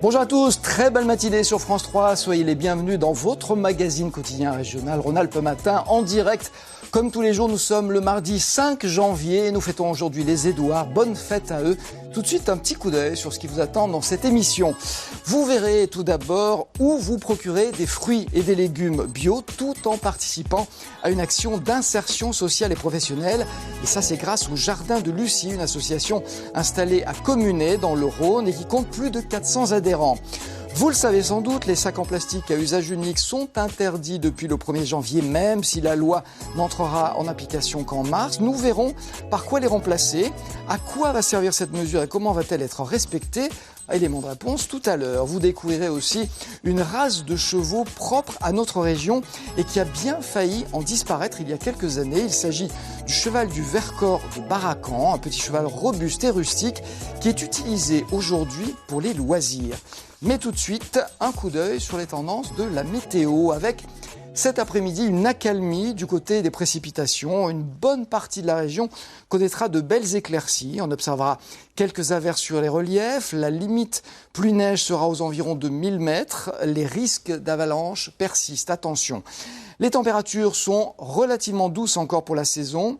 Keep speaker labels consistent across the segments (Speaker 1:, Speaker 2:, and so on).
Speaker 1: Bonjour à tous, très belle matinée sur France 3. Soyez les bienvenus dans votre magazine quotidien régional Rhône-Alpes Matin en direct. Comme tous les jours, nous sommes le mardi 5 janvier et nous fêtons aujourd'hui les Édouards. Bonne fête à eux. Tout de suite, un petit coup d'œil sur ce qui vous attend dans cette émission. Vous verrez tout d'abord où vous procurez des fruits et des légumes bio tout en participant à une action d'insertion sociale et professionnelle. Et ça, c'est grâce au Jardin de Lucie, une association installée à Communet dans le Rhône et qui compte plus de 400 adhérents. Vous le savez sans doute, les sacs en plastique à usage unique sont interdits depuis le 1er janvier, même si la loi n'entrera en application qu'en mars. Nous verrons par quoi les remplacer, à quoi va servir cette mesure et comment va-t-elle être respectée. Élément de réponse tout à l'heure. Vous découvrirez aussi une race de chevaux propre à notre région et qui a bien failli en disparaître il y a quelques années. Il s'agit du cheval du Vercors de Baracan, un petit cheval robuste et rustique qui est utilisé aujourd'hui pour les loisirs. Mais tout de suite, un coup d'œil sur les tendances de la météo avec cet après-midi une accalmie du côté des précipitations. Une bonne partie de la région connaîtra de belles éclaircies. On observera quelques averses sur les reliefs. La limite pluie-neige sera aux environs de 1000 mètres. Les risques d'avalanche persistent. Attention. Les températures sont relativement douces encore pour la saison.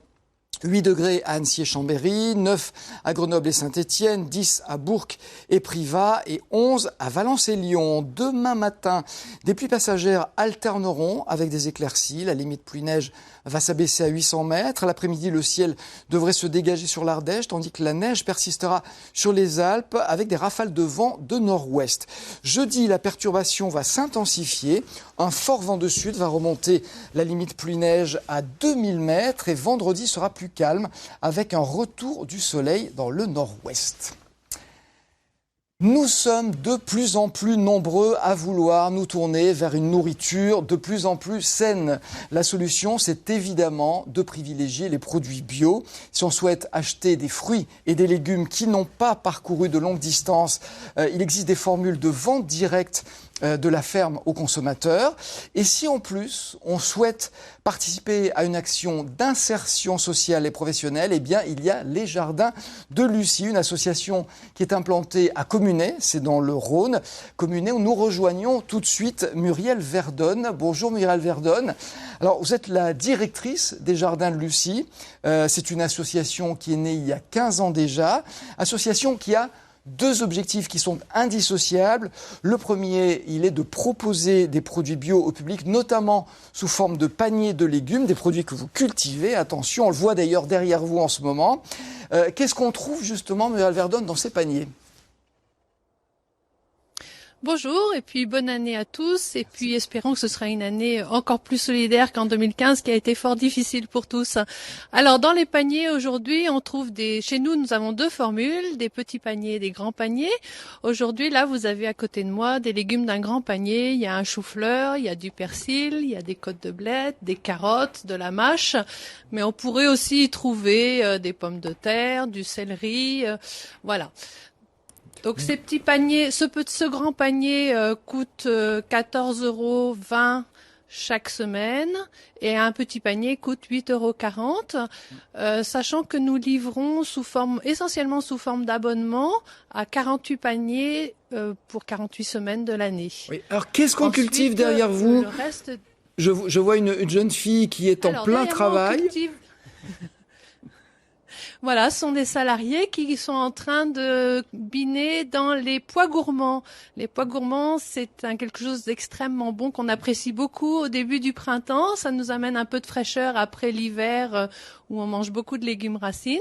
Speaker 1: 8 degrés à Annecy et Chambéry, 9 à Grenoble et Saint-Étienne, 10 à Bourg et Privas et 11 à Valence et Lyon. Demain matin, des pluies passagères alterneront avec des éclaircies. La limite pluie-neige va s'abaisser à 800 mètres. L'après-midi, le ciel devrait se dégager sur l'Ardèche, tandis que la neige persistera sur les Alpes avec des rafales de vent de nord-ouest. Jeudi, la perturbation va s'intensifier. Un fort vent de sud va remonter la limite pluie-neige à 2000 mètres et vendredi sera plus calme avec un retour du soleil dans le nord-ouest. Nous sommes de plus en plus nombreux à vouloir nous tourner vers une nourriture de plus en plus saine. La solution, c'est évidemment de privilégier les produits bio. Si on souhaite acheter des fruits et des légumes qui n'ont pas parcouru de longues distances, il existe des formules de vente directe de la ferme aux consommateurs. Et si en plus on souhaite participer à une action d'insertion sociale et professionnelle, eh bien il y a les Jardins de Lucie, une association qui est implantée à Communet, c'est dans le Rhône. Communet, où nous rejoignons tout de suite Muriel Verdonne. Bonjour Muriel Verdonne. Alors vous êtes la directrice des Jardins de Lucie. C'est une association qui est née il y a 15 ans déjà, association qui a deux objectifs qui sont indissociables. Le premier, il est de proposer des produits bio au public, notamment sous forme de paniers de légumes, des produits que vous cultivez. Attention, on le voit d'ailleurs derrière vous en ce moment. Qu'est-ce qu'on trouve justement, Muriel Verdonne, dans ces paniers ?
Speaker 2: Bonjour et puis bonne année à tous et puis espérons que ce sera une année encore plus solidaire qu'en 2015 qui a été fort difficile pour tous. Alors dans les paniers aujourd'hui on trouve chez nous avons deux formules, des petits paniers et des grands paniers. Aujourd'hui là vous avez à côté de moi des légumes d'un grand panier, il y a un chou-fleur, il y a du persil, il y a des côtes de bled, des carottes, de la mâche, mais on pourrait aussi y trouver des pommes de terre, du céleri, voilà. Donc ces petits paniers, ce grand panier coûte 14,20 € chaque semaine et un petit panier coûte 8,40 €, sachant que nous livrons essentiellement sous forme d'abonnement à 48 paniers pour 48 semaines de l'année.
Speaker 1: Oui. Alors qu'est-ce qu'on cultive derrière vous ? Je vois une jeune fille qui est en plein travail.
Speaker 2: Voilà, ce sont des salariés qui sont en train de biner dans les pois gourmands. Les pois gourmands, c'est quelque chose d'extrêmement bon qu'on apprécie beaucoup au début du printemps. Ça nous amène un peu de fraîcheur après l'hiver où on mange beaucoup de légumes racines.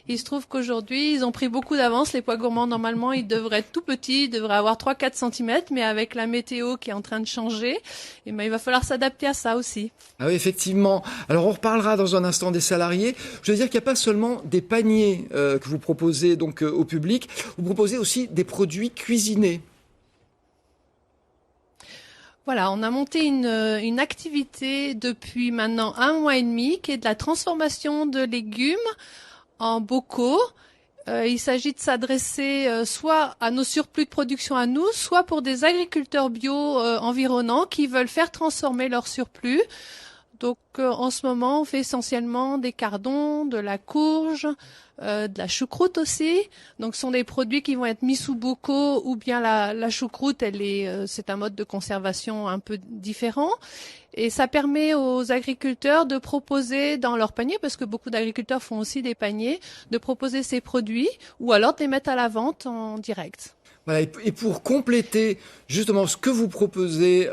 Speaker 2: Il se trouve qu'aujourd'hui, ils ont pris beaucoup d'avance. Les pois gourmands, normalement, ils devraient être tout petits, ils devraient avoir 3-4 cm, mais avec la météo qui est en train de changer, il va falloir s'adapter à ça aussi.
Speaker 1: Ah oui, effectivement. Alors on reparlera dans un instant des salariés. Je veux dire qu'il n'y a pas seulement des paniers que vous proposez donc au public, vous proposez aussi des produits cuisinés.
Speaker 2: Voilà, on a monté une activité depuis maintenant 1 mois et demi qui est de la transformation de légumes en bocaux. Il s'agit de s'adresser soit à nos surplus de production à nous, soit pour des agriculteurs bio environnants qui veulent faire transformer leur surplus Donc en ce moment, on fait essentiellement des cardons, de la courge, de la choucroute aussi. Donc ce sont des produits qui vont être mis sous bocaux, ou bien la choucroute, c'est un mode de conservation un peu différent. Et ça permet aux agriculteurs de proposer dans leur panier, parce que beaucoup d'agriculteurs font aussi des paniers, de proposer ces produits ou alors de les mettre à la vente en direct.
Speaker 1: Voilà, et pour compléter justement ce que vous proposez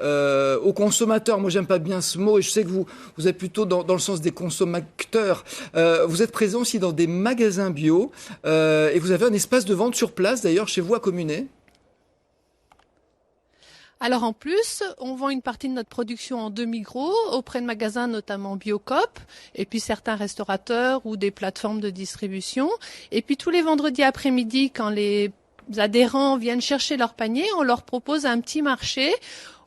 Speaker 1: aux consommateurs, moi j'aime pas bien ce mot et je sais que vous êtes plutôt dans le sens des consommateurs, vous êtes présent aussi dans des magasins bio et vous avez un espace de vente sur place d'ailleurs chez vous à Communet.
Speaker 2: Alors en plus, on vend une partie de notre production en demi-gros auprès de magasins notamment Biocoop et puis certains restaurateurs ou des plateformes de distribution. Et puis tous les vendredis après-midi, quand les adhérents viennent chercher leur panier, on leur propose un petit marché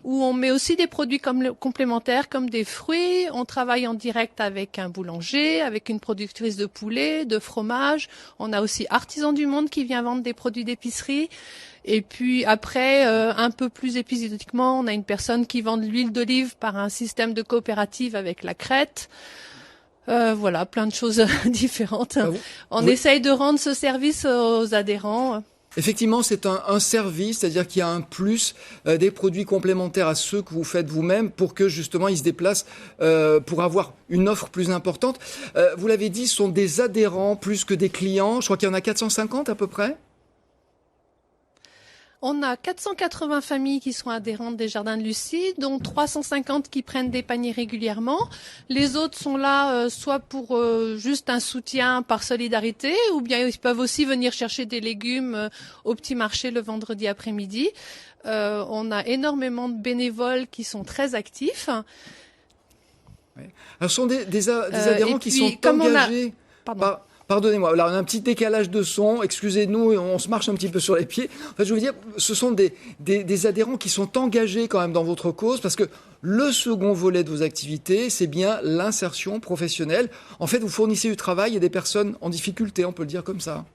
Speaker 2: où on met aussi des produits complémentaires comme des fruits. On travaille en direct avec un boulanger, avec une productrice de poulet, de fromage. On a aussi Artisan du Monde qui vient vendre des produits d'épicerie. Et puis après, un peu plus épisodiquement, on a une personne qui vend de l'huile d'olive par un système de coopérative avec la Crète. Voilà, plein de choses différentes. On essaye de rendre ce service aux adhérents.
Speaker 1: Effectivement, c'est un service, c'est-à-dire qu'il y a un plus, des produits complémentaires à ceux que vous faites vous-même pour que justement ils se déplacent pour avoir une offre plus importante. Vous l'avez dit, ce sont des adhérents plus que des clients. Je crois qu'il y en a 450 à peu près.
Speaker 2: On a 480 familles qui sont adhérentes des Jardins de Lucie, dont 350 qui prennent des paniers régulièrement. Les autres sont là soit pour juste un soutien par solidarité, ou bien ils peuvent aussi venir chercher des légumes au petit marché le vendredi après-midi. On a énormément de bénévoles qui sont très actifs.
Speaker 1: Oui. Alors, ce sont des adhérents qui sont engagés. Pardonnez-moi, là on a un petit décalage de son, excusez-nous, on se marche un petit peu sur les pieds. En fait, je veux dire, ce sont des adhérents qui sont engagés quand même dans votre cause, parce que le second volet de vos activités, c'est bien l'insertion professionnelle. En fait, vous fournissez du travail à des personnes en difficulté, on peut le dire comme ça.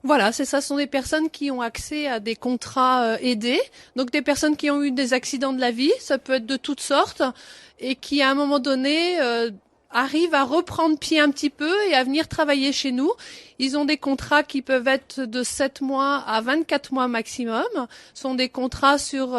Speaker 2: Voilà, c'est ça, ce sont des personnes qui ont accès à des contrats aidés, donc des personnes qui ont eu des accidents de la vie, ça peut être de toutes sortes, et qui à un moment donné arrivent à reprendre pied un petit peu et à venir travailler chez nous. Ils ont des contrats qui peuvent être de 7 mois à 24 mois maximum. Ce sont des contrats sur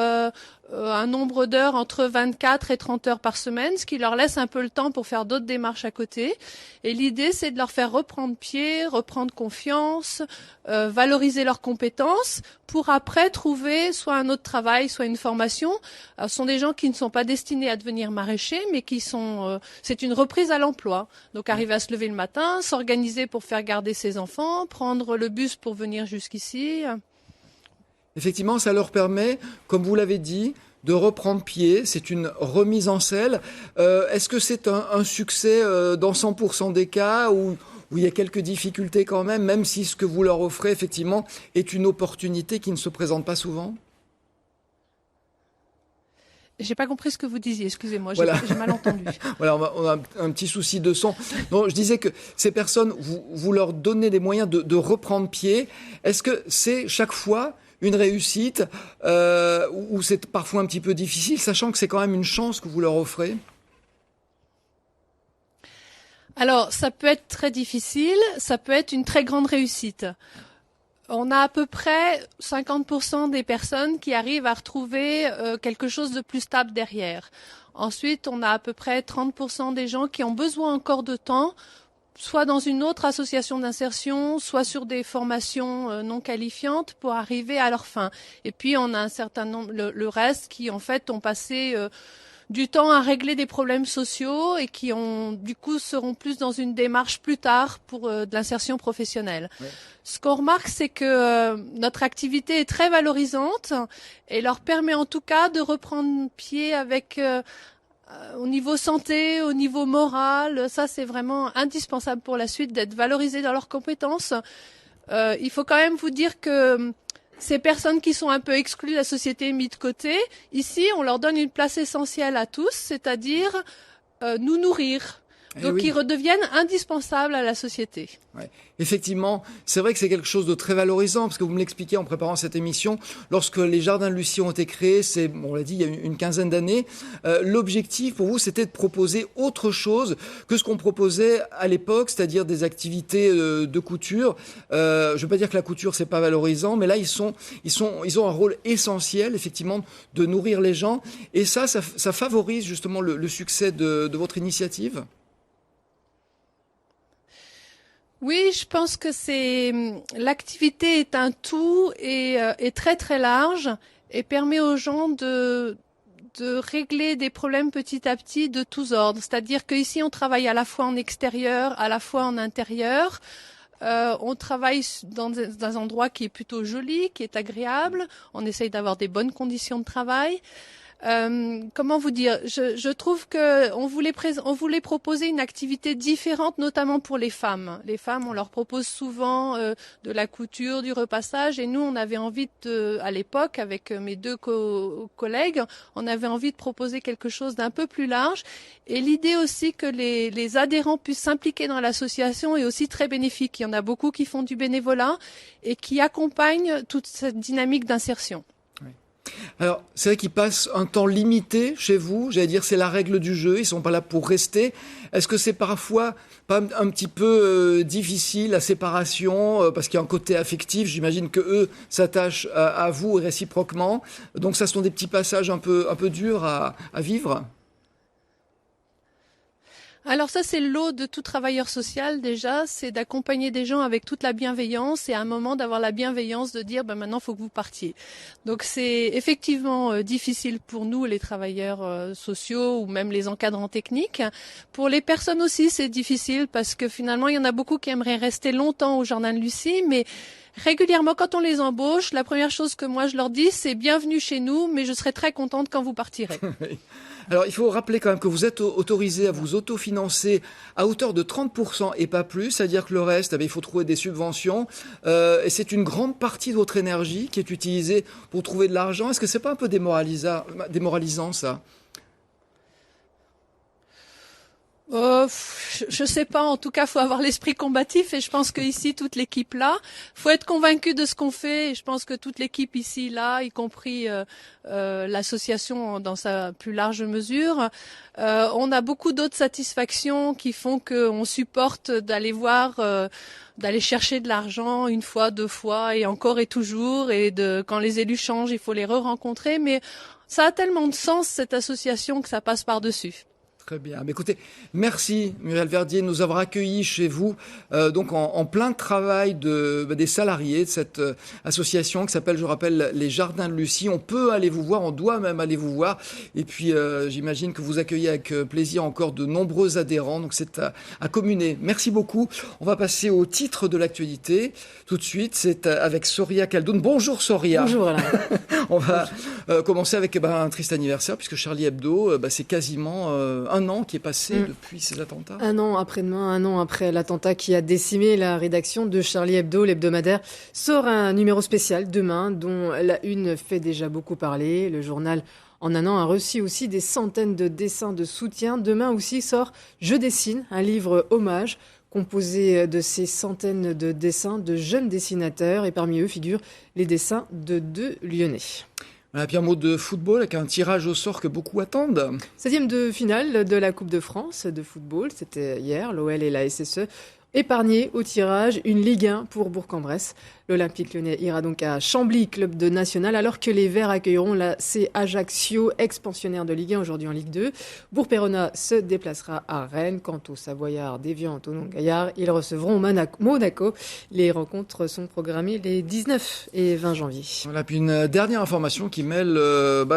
Speaker 2: un nombre d'heures entre 24 et 30 heures par semaine, ce qui leur laisse un peu le temps pour faire d'autres démarches à côté. Et l'idée, c'est de leur faire reprendre pied, reprendre confiance, valoriser leurs compétences pour après trouver soit un autre travail, soit une formation. Alors, ce sont des gens qui ne sont pas destinés à devenir maraîchers, mais qui sont... c'est une reprise à l'emploi. Donc, arriver à se lever le matin, s'organiser pour faire garder ses enfants, prendre le bus pour venir jusqu'ici...
Speaker 1: Effectivement, ça leur permet, comme vous l'avez dit, de reprendre pied. C'est une remise en selle. Est-ce que c'est un succès dans 100% des cas où il y a quelques difficultés quand même si ce que vous leur offrez, effectivement, est une opportunité qui ne se présente pas souvent ?
Speaker 2: J'ai pas compris ce que vous disiez, excusez-moi,
Speaker 1: voilà.
Speaker 2: J'ai mal entendu.
Speaker 1: Voilà, on a un petit souci de son. Donc, je disais que ces personnes, vous leur donnez des moyens de reprendre pied. Est-ce que c'est chaque fois une réussite ou c'est parfois un petit peu difficile, sachant que c'est quand même une chance que vous leur offrez ?
Speaker 2: Alors, ça peut être très difficile, ça peut être une très grande réussite. On a à peu près 50% des personnes qui arrivent à retrouver quelque chose de plus stable derrière. Ensuite, on a à peu près 30% des gens qui ont besoin encore de temps, soit dans une autre association d'insertion, soit sur des formations non qualifiantes pour arriver à leur fin. Et puis, on a un certain nombre, le reste qui, en fait, ont passé du temps à régler des problèmes sociaux et qui, du coup, seront plus dans une démarche plus tard pour de l'insertion professionnelle. Ouais. Ce qu'on remarque, c'est que notre activité est très valorisante et leur permet en tout cas de reprendre pied avec... au niveau santé, au niveau moral, ça c'est vraiment indispensable pour la suite d'être valorisés dans leurs compétences. Il faut quand même vous dire que ces personnes qui sont un peu exclues de la société, mises de côté, ici on leur donne une place essentielle à tous, c'est-à-dire nous nourrir. Donc
Speaker 1: oui.
Speaker 2: ils redeviennent indispensables à la société.
Speaker 1: Ouais. Effectivement, c'est vrai que c'est quelque chose de très valorisant, parce que vous me l'expliquez en préparant cette émission, lorsque les Jardins de Lucie ont été créés, on l'a dit, il y a une quinzaine d'années, l'objectif pour vous, c'était de proposer autre chose que ce qu'on proposait à l'époque, c'est-à-dire des activités de couture. Je ne veux pas dire que la couture, c'est pas valorisant, mais là, ils ont un rôle essentiel, effectivement, de nourrir les gens, et ça favorise justement le succès de votre initiative.
Speaker 2: Oui, je pense que l'activité est un tout et est très très large et permet aux gens de régler des problèmes petit à petit de tous ordres. C'est-à-dire qu'ici on travaille à la fois en extérieur, à la fois en intérieur. On travaille dans un endroit qui est plutôt joli, qui est agréable. On essaye d'avoir des bonnes conditions de travail. Comment vous dire, je trouve que on voulait proposer une activité différente, notamment pour les femmes. Les femmes, on leur propose souvent de la couture, du repassage, et nous, on avait envie à l'époque, avec mes deux collègues, on avait envie de proposer quelque chose d'un peu plus large. Et l'idée aussi que les adhérents puissent s'impliquer dans l'association est aussi très bénéfique. Il y en a beaucoup qui font du bénévolat et qui accompagnent toute cette dynamique d'insertion.
Speaker 1: Alors, c'est vrai qu'ils passent un temps limité chez vous. J'allais dire, c'est la règle du jeu. Ils sont pas là pour rester. Est-ce que c'est parfois pas un petit peu difficile, la séparation, parce qu'il y a un côté affectif. J'imagine que eux s'attachent à vous et réciproquement. Donc, ça sont des petits passages un peu durs à vivre.
Speaker 2: Alors ça, c'est le lot de tout travailleur social déjà, c'est d'accompagner des gens avec toute la bienveillance et à un moment d'avoir la bienveillance de dire maintenant il faut que vous partiez. Donc c'est effectivement difficile pour nous les travailleurs sociaux ou même les encadrants techniques. Pour les personnes aussi, c'est difficile parce que finalement il y en a beaucoup qui aimeraient rester longtemps au Jardin de Lucie, mais régulièrement, quand on les embauche, la première chose que moi je leur dis, c'est bienvenue chez nous, mais je serai très contente quand vous partirez.
Speaker 1: Alors, il faut rappeler quand même que vous êtes autorisé à vous autofinancer à hauteur de 30% et pas plus, c'est-à-dire que le reste, il faut trouver des subventions. Et c'est une grande partie de votre énergie qui est utilisée pour trouver de l'argent. Est-ce que c'est pas un peu démoralisant, ça ?
Speaker 2: Je sais pas. En tout cas, faut avoir l'esprit combatif et je pense que ici toute l'équipe là, faut être convaincu de ce qu'on fait. Et je pense que toute l'équipe ici là, y compris l'association dans sa plus large mesure, on a beaucoup d'autres satisfactions qui font qu'on supporte d'aller d'aller chercher de l'argent une fois, deux fois et encore et toujours. Et quand les élus changent, il faut les re-rencontrer. Mais ça a tellement de sens cette association que ça passe par-dessus.
Speaker 1: Très bien. Mais écoutez, merci Muriel Verdier de nous avoir accueillis chez vous, donc en plein travail des salariés de cette association qui s'appelle, je rappelle, les Jardins de Lucie. On peut aller vous voir, on doit même aller vous voir. Et puis, j'imagine que vous accueillez avec plaisir encore de nombreux adhérents. Donc, c'est à communer. Merci beaucoup. On va passer au titre de l'actualité. Tout de suite, c'est avec Soria Khaldoun. Bonjour Soria.
Speaker 3: Bonjour Alain.
Speaker 1: On va commencer avec un triste anniversaire puisque Charlie Hebdo, c'est quasiment un an qui est passé depuis ces attentats.
Speaker 3: Un an après l'attentat qui a décimé la rédaction de Charlie Hebdo, l'hebdomadaire, sort un numéro spécial demain dont la une fait déjà beaucoup parler. Le journal, en un an, a reçu aussi des centaines de dessins de soutien. Demain aussi sort Je dessine, un livre hommage composé de ces centaines de dessins de jeunes dessinateurs. Et parmi eux figurent les dessins de 2 Lyonnais.
Speaker 1: Voilà, puis un mot de football avec un tirage au sort que beaucoup attendent.
Speaker 3: 16e de finale de la Coupe de France de football, c'était hier, l'OL et la SSE. Épargné au tirage, une Ligue 1 pour Bourg-en-Bresse. L'Olympique Lyonnais ira donc à Chambly, club de national, alors que les Verts accueilleront la C Ajaccio, ex-pensionnaire de Ligue 1, aujourd'hui en Ligue 2. Bourg-Perona se déplacera à Rennes. Quant aux Savoyards d'Évian, Tonon Gaillard, ils recevront Monaco. Les rencontres sont programmées les 19 et 20 janvier.
Speaker 1: Voilà, puis une dernière information qui mêle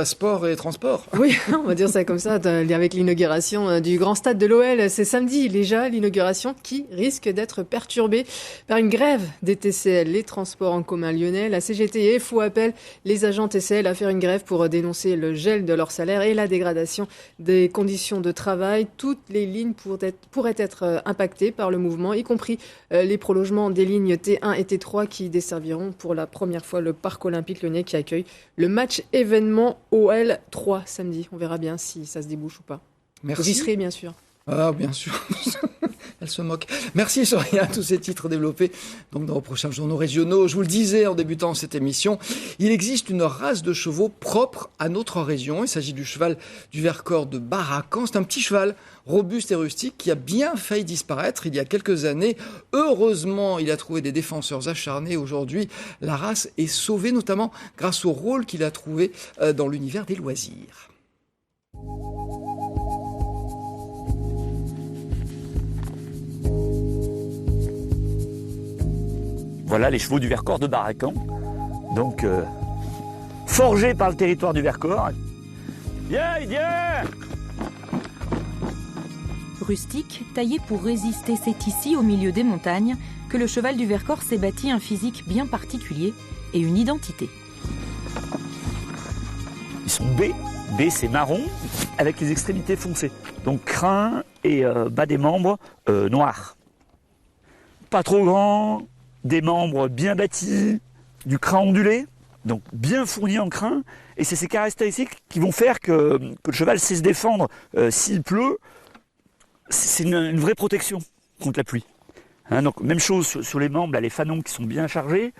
Speaker 1: sport et transport.
Speaker 3: Oui, on va dire ça comme ça, avec l'inauguration du grand stade de l'OL. C'est samedi déjà, l'inauguration qui risque d'être perturbée par une grève des TCL, les transports en commun lyonnais. La CGT FO appelle les agents TCL à faire une grève pour dénoncer le gel de leur salaire et la dégradation des conditions de travail. Toutes les lignes pourraient être impactées par le mouvement, y compris les prolongements des lignes T1 et T3 qui desserviront pour la première fois le parc olympique lyonnais qui accueille le match événement OL 3 samedi. On verra bien si ça se débouche ou pas.
Speaker 1: Merci.
Speaker 3: Vous y serez bien sûr.
Speaker 1: Ah, bien sûr. Elle se moque. Merci Soria, tous ces titres développés donc dans vos prochains journaux régionaux. Je vous le disais en débutant cette émission, il existe une race de chevaux propre à notre région. Il s'agit du cheval du Vercors de Baracan. C'est un petit cheval robuste et rustique qui a bien failli disparaître il y a quelques années. Heureusement, il a trouvé des défenseurs acharnés. Aujourd'hui, la race est sauvée, notamment grâce au rôle qu'il a trouvé dans l'univers des loisirs.
Speaker 4: Voilà les chevaux du Vercors de Baracan, donc forgés par le territoire du Vercors. Viens, viens!
Speaker 5: Rustique, taillé pour résister, c'est ici, au milieu des montagnes, que le cheval du Vercors s'est bâti un physique bien particulier et une identité.
Speaker 4: Ils sont B. B, c'est marron, avec les extrémités foncées. Donc crin et bas des membres noirs. Pas trop grand, des membres bien bâtis, du crin ondulé, donc bien fourni en crin. Et c'est ces caractéristiques qui vont faire que le cheval sait se défendre s'il pleut. C'est une vraie protection contre la pluie. Hein, donc même chose sur les membres, là, les fanons qui sont bien chargés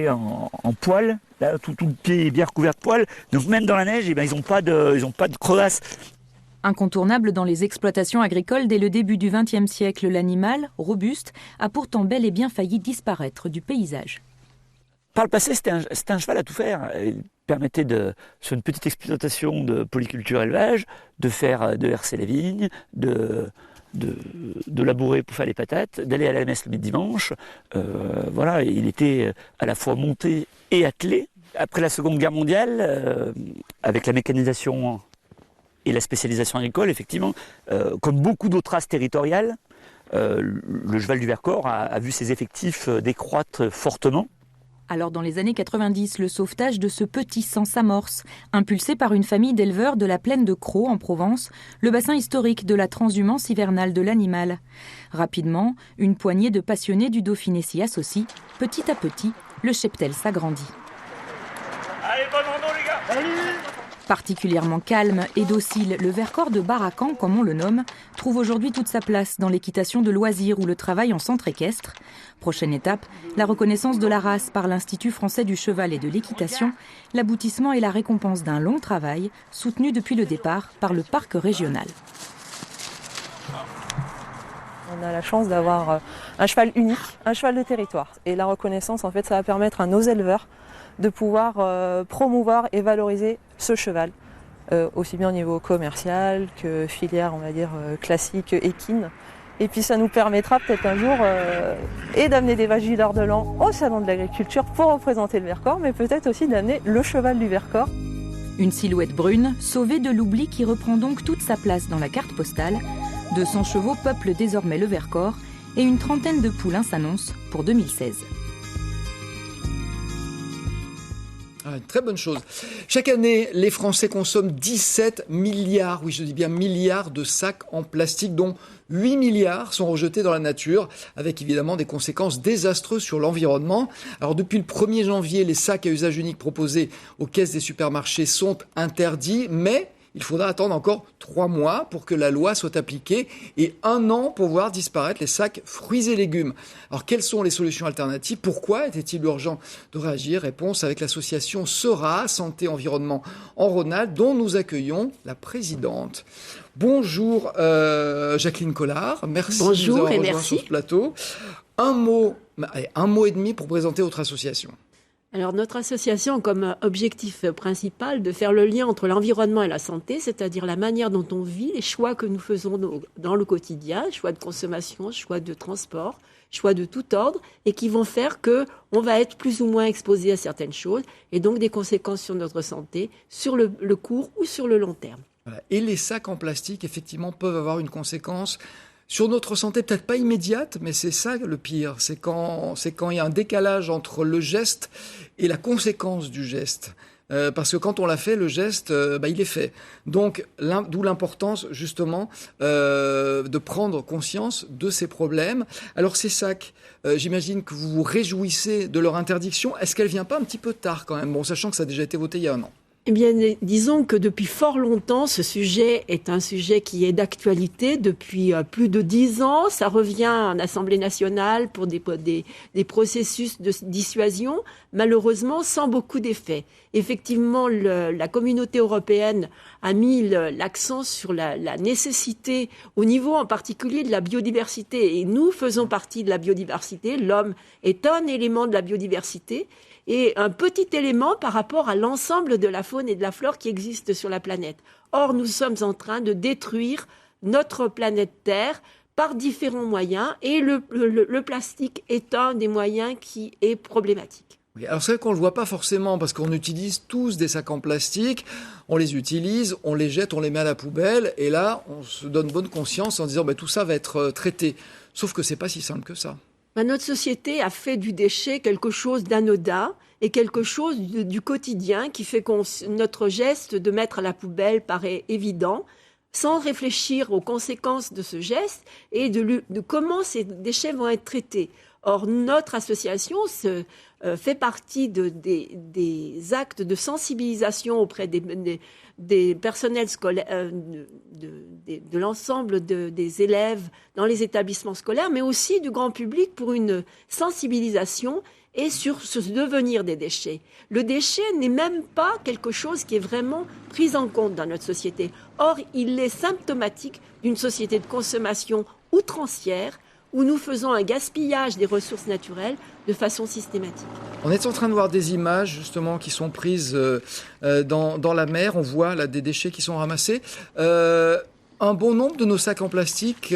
Speaker 4: en poils. Là, tout le pied est bien recouvert de poils. Donc même dans la neige, ils n'ont pas de crevasse.
Speaker 5: Incontournable dans les exploitations agricoles dès le début du XXe siècle, l'animal, robuste, a pourtant bel et bien failli disparaître du paysage.
Speaker 4: Par le passé, c'était un cheval à tout faire. Il permettait, sur une petite exploitation de polyculture-élevage, de herser les vignes, de labourer pour faire les patates, d'aller à la messe le dimanche. Voilà, il était à la fois monté et attelé. Après la Seconde Guerre mondiale, avec la mécanisation et la spécialisation agricole, effectivement, comme beaucoup d'autres races territoriales, le cheval du Vercors a vu ses effectifs décroître fortement.
Speaker 5: Alors dans les années 90, le sauvetage de ce petit sang s'amorce. Impulsé par une famille d'éleveurs de la plaine de Crau en Provence, le bassin historique de la transhumance hivernale de l'animal. Rapidement, une poignée de passionnés du Dauphiné s'y associe. Petit à petit, le cheptel s'agrandit.
Speaker 4: Allez, bon rando les gars! Allez!
Speaker 5: Particulièrement calme et docile, le Vercors de Baracan, comme on le nomme, trouve aujourd'hui toute sa place dans l'équitation de loisirs ou le travail en centre équestre. Prochaine étape, la reconnaissance de la race par l'Institut français du cheval et de l'équitation, l'aboutissement et la récompense d'un long travail, soutenu depuis le départ par le parc régional.
Speaker 6: On a la chance d'avoir un cheval unique, un cheval de territoire. Et la reconnaissance, en fait, ça va permettre à nos éleveurs de pouvoir promouvoir et valoriser ce cheval, aussi bien au niveau commercial que filière, on va dire, classique, équine. Et puis ça nous permettra peut-être un jour et d'amener des vaches Gilles de l'An au salon de l'agriculture pour représenter le Vercors, mais peut-être aussi d'amener le cheval du Vercors.
Speaker 5: Une silhouette brune, sauvée de l'oubli qui reprend donc toute sa place dans la carte postale. 200 chevaux peuplent désormais le Vercors et une trentaine de poulains s'annoncent pour 2016.
Speaker 1: Ah, une très bonne chose. Chaque année, les Français consomment 17 milliards, oui je dis bien milliards de sacs en plastique, dont 8 milliards sont rejetés dans la nature, avec évidemment des conséquences désastreuses sur l'environnement. Alors depuis le 1er janvier, les sacs à usage unique proposés aux caisses des supermarchés sont interdits, mais il faudra attendre encore 3 mois pour que la loi soit appliquée et 1 an pour voir disparaître les sacs fruits et légumes. Alors, quelles sont les solutions alternatives? Pourquoi était-il urgent de réagir? Réponse avec l'association SERA, Santé Environnement en Rhône-Alpes, dont nous accueillons la présidente. Bonjour Jacqueline Collard, merci de nous avoir rejoints sur ce plateau. Un mot et demi pour présenter votre association.
Speaker 7: Alors notre association a comme objectif principal de faire le lien entre l'environnement et la santé, c'est-à-dire la manière dont on vit, les choix que nous faisons dans le quotidien, choix de consommation, choix de transport, choix de tout ordre, et qui vont faire que on va être plus ou moins exposé à certaines choses, et donc des conséquences sur notre santé, sur le court ou sur le long terme.
Speaker 1: Voilà. Et les sacs en plastique, effectivement, peuvent avoir une conséquence sur notre santé, peut-être pas immédiate, mais c'est ça le pire. C'est quand il y a un décalage entre le geste et la conséquence du geste. Parce que quand on l'a fait, le geste, il est fait. Donc, d'où l'importance, justement, de prendre conscience de ces problèmes. Alors, ces sacs, j'imagine que vous vous réjouissez de leur interdiction. Est-ce qu'elle vient pas un petit peu tard, quand même? Bon, sachant que ça a déjà été voté il y a 1 an.
Speaker 7: Eh bien, disons que depuis fort longtemps, ce sujet est un sujet qui est d'actualité depuis plus de 10 ans. Ça revient en Assemblée nationale pour des processus de dissuasion, malheureusement sans beaucoup d'effet. Effectivement, la communauté européenne a mis l'accent sur la nécessité, au niveau en particulier de la biodiversité. Et nous faisons partie de la biodiversité. L'homme est un élément de la biodiversité. Et un petit élément par rapport à l'ensemble de la faune et de la flore qui existent sur la planète. Or, nous sommes en train de détruire notre planète Terre par différents moyens et le plastique est un des moyens qui est problématique.
Speaker 1: Oui, alors c'est vrai qu'on ne le voit pas forcément parce qu'on utilise tous des sacs en plastique, on les utilise, on les jette, on les met à la poubelle et là, on se donne bonne conscience en disant tout ça va être traité. Sauf que c'est pas si simple que ça.
Speaker 7: Notre société a fait du déchet quelque chose d'anodin et quelque chose du quotidien qui fait que notre geste de mettre à la poubelle paraît évident, sans réfléchir aux conséquences de ce geste et de comment ces déchets vont être traités. Or, notre association fait partie des actes de sensibilisation auprès des personnels scolaires, de l'ensemble des élèves dans les établissements scolaires, mais aussi du grand public pour une sensibilisation et sur ce devenir des déchets. Le déchet n'est même pas quelque chose qui est vraiment pris en compte dans notre société. Or, il est symptomatique d'une société de consommation outrancière où nous faisons un gaspillage des ressources naturelles de façon systématique.
Speaker 1: On est en train de voir des images justement qui sont prises dans la mer. On voit là des déchets qui sont ramassés. Un bon nombre de nos sacs en plastique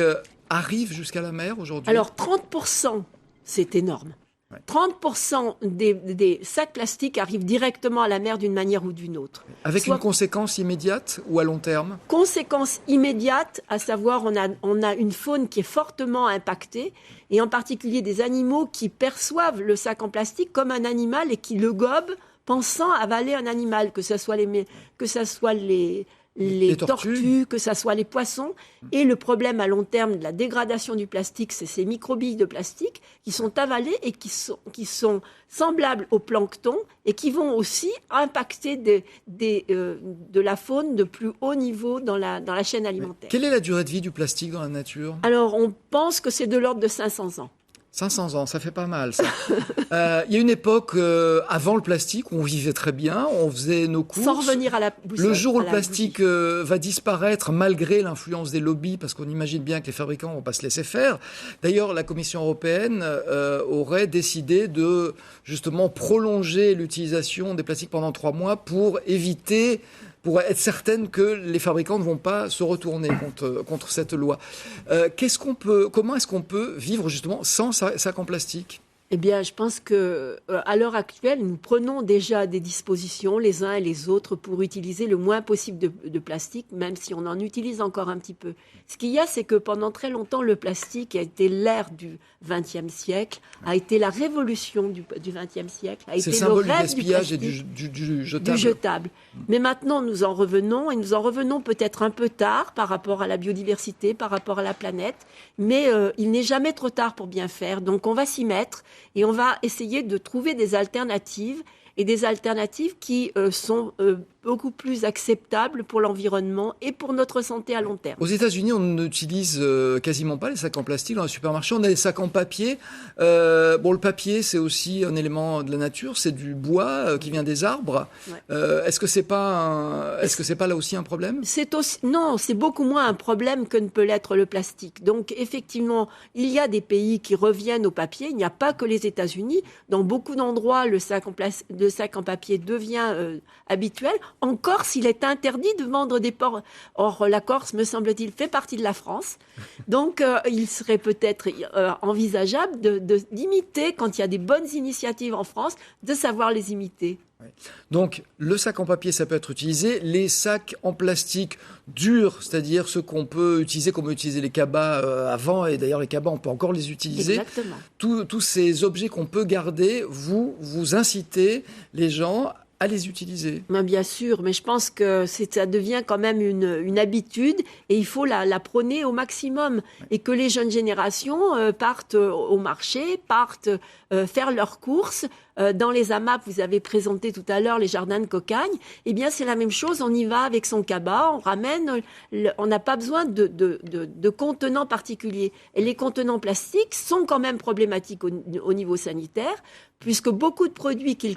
Speaker 1: arrivent jusqu'à la mer aujourd'hui.
Speaker 7: Alors 30%, c'est énorme. Ouais. 30% des sacs plastiques arrivent directement à la mer d'une manière ou d'une autre.
Speaker 1: Avec une conséquence immédiate ou à long terme ?
Speaker 7: Conséquence immédiate, à savoir on a une faune qui est fortement impactée et en particulier des animaux qui perçoivent le sac en plastique comme un animal et qui le gobent pensant avaler un animal, que ce soit les tortues, que ce soit les poissons. Et le problème à long terme de la dégradation du plastique, c'est ces microbilles de plastique qui sont avalées et qui sont semblables au plancton et qui vont aussi impacter de la faune de plus haut niveau dans la chaîne alimentaire.
Speaker 1: Mais quelle est la durée de vie du plastique dans la nature ?
Speaker 7: Alors, on pense que c'est de l'ordre de 500 ans.
Speaker 1: 500 ans, ça fait pas mal, ça. Il y a une époque, avant le plastique, où on vivait très bien, on faisait nos courses.
Speaker 7: Sans revenir à la boussole.
Speaker 1: Le jour où le plastique va disparaître, malgré l'influence des lobbies, parce qu'on imagine bien que les fabricants vont pas se laisser faire. D'ailleurs, la Commission européenne aurait décidé de, justement, prolonger l'utilisation des plastiques pendant 3 mois pour être certaine que les fabricants ne vont pas se retourner contre cette loi. Comment est-ce qu'on peut vivre justement sans sac en plastique ?
Speaker 7: Eh bien, je pense que à l'heure actuelle, nous prenons déjà des dispositions, les uns et les autres, pour utiliser le moins possible de plastique, même si on en utilise encore un petit peu. Ce qu'il y a, c'est que pendant très longtemps, le plastique a été l'ère du XXe siècle, a été la révolution du XXe siècle, a été le rêve du gaspillage et du jetable. Mais maintenant, nous en revenons, et nous en revenons peut-être un peu tard par rapport à la biodiversité, par rapport à la planète, mais il n'est jamais trop tard pour bien faire. Donc, on va s'y mettre. Et on va essayer de trouver des alternatives et des alternatives qui sont beaucoup plus acceptables pour l'environnement et pour notre santé à long terme.
Speaker 1: Aux États-Unis, on n'utilise quasiment pas les sacs en plastique dans les supermarchés. On a des sacs en papier. Le papier, c'est aussi un élément de la nature. C'est du bois qui vient des arbres. Ouais. Est-ce que c'est pas là aussi un problème ?
Speaker 7: Non, c'est beaucoup moins un problème que ne peut l'être le plastique. Donc, effectivement, il y a des pays qui reviennent au papier. Il n'y a pas que les États-Unis. Dans beaucoup d'endroits, le sac en papier devient habituel. En Corse, il est interdit de vendre des porcs. Or, la Corse, me semble-t-il, fait partie de la France. Donc, il serait peut-être envisageable d'imiter, quand il y a des bonnes initiatives en France, de savoir les imiter.
Speaker 1: Ouais. Donc, le sac en papier, ça peut être utilisé. Les sacs en plastique durs, c'est-à-dire ceux qu'on peut utiliser, comme on utilisait les cabas avant, et d'ailleurs les cabas, on peut encore les utiliser.
Speaker 7: Exactement.
Speaker 1: Tous ces objets qu'on peut garder, vous incitez les gens à les utiliser.
Speaker 7: Bien sûr, mais je pense que ça devient quand même une habitude et il faut la prôner au maximum. Ouais. Et que les jeunes générations partent au marché, partent faire leurs courses Dans les AMAP, vous avez présenté tout à l'heure les jardins de Cocagne. Eh bien, c'est la même chose. On y va avec son cabas, on ramène. On n'a pas besoin de contenants particuliers. Et les contenants plastiques sont quand même problématiques au niveau sanitaire, puisque beaucoup de produits qui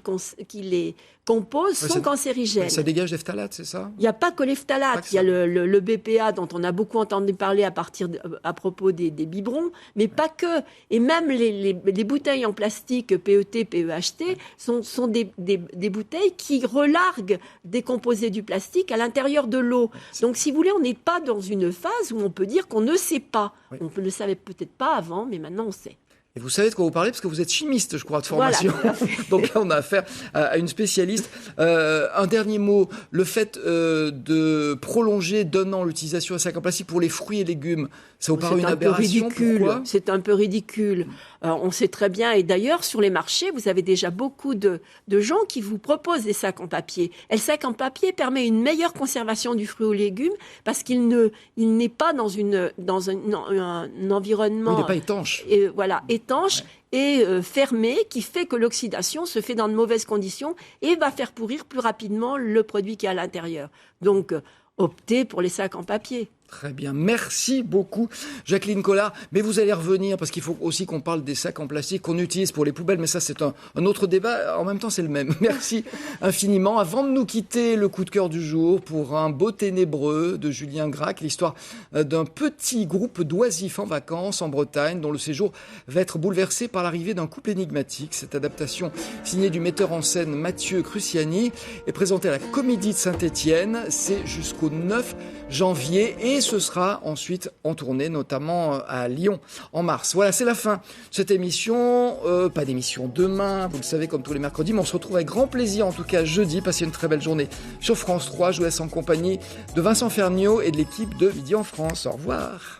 Speaker 7: les composent sont cancérigènes.
Speaker 1: Ça dégage des phtalates, c'est ça?
Speaker 7: Il n'y a pas que les phtalates. Il y a le BPA dont on a beaucoup entendu parler à propos des biberons, mais pas que. Et même les bouteilles en plastique PET, PEHT sont des bouteilles qui relarguent des composés du plastique à l'intérieur de l'eau. Donc, si vous voulez, on n'est pas dans une phase où on peut dire qu'on ne sait pas. Oui. On ne le savait peut-être pas avant, mais maintenant on sait.
Speaker 1: Et vous savez de quoi vous parlez parce que vous êtes chimiste, je crois, de formation. Voilà. Donc là, on a affaire à une spécialiste. Un dernier mot, le fait de prolonger d'un an l'utilisation des sacs en plastique pour les fruits et légumes, ça vous paraît une aberration? Pourquoi ?
Speaker 7: C'est un peu ridicule. On sait très bien, et d'ailleurs, sur les marchés, vous avez déjà beaucoup de gens qui vous proposent des sacs en papier. Et le sac en papier permet une meilleure conservation du fruit ou légume parce qu'il n'est pas dans un environnement...
Speaker 1: Il n'est pas étanche.
Speaker 7: Voilà, étanche et fermé, qui fait que l'oxydation se fait dans de mauvaises conditions et va faire pourrir plus rapidement le produit qui est à l'intérieur. Donc, optez pour les sacs en papier.
Speaker 1: Très bien, merci beaucoup Jacqueline Collard. Mais vous allez revenir parce qu'il faut aussi qu'on parle des sacs en plastique qu'on utilise pour les poubelles. Mais ça, c'est un autre débat. En même temps, c'est le même. Merci infiniment. Avant de nous quitter, le coup de cœur du jour pour un beau ténébreux de Julien Gracq. L'histoire d'un petit groupe d'oisifs en vacances en Bretagne dont le séjour va être bouleversé par l'arrivée d'un couple énigmatique. Cette adaptation signée du metteur en scène Mathieu Cruciani est présentée à la Comédie de Saint-Étienne. C'est jusqu'au 9 janvier et ce sera ensuite en tournée, notamment à Lyon en mars. Voilà, c'est la fin de cette émission. Pas d'émission demain, vous le savez, comme tous les mercredis, mais on se retrouve avec grand plaisir, en tout cas jeudi. Passez une très belle journée sur France 3. Je vous laisse en compagnie de Vincent Ferniaud et de l'équipe de Midi en France. Au revoir.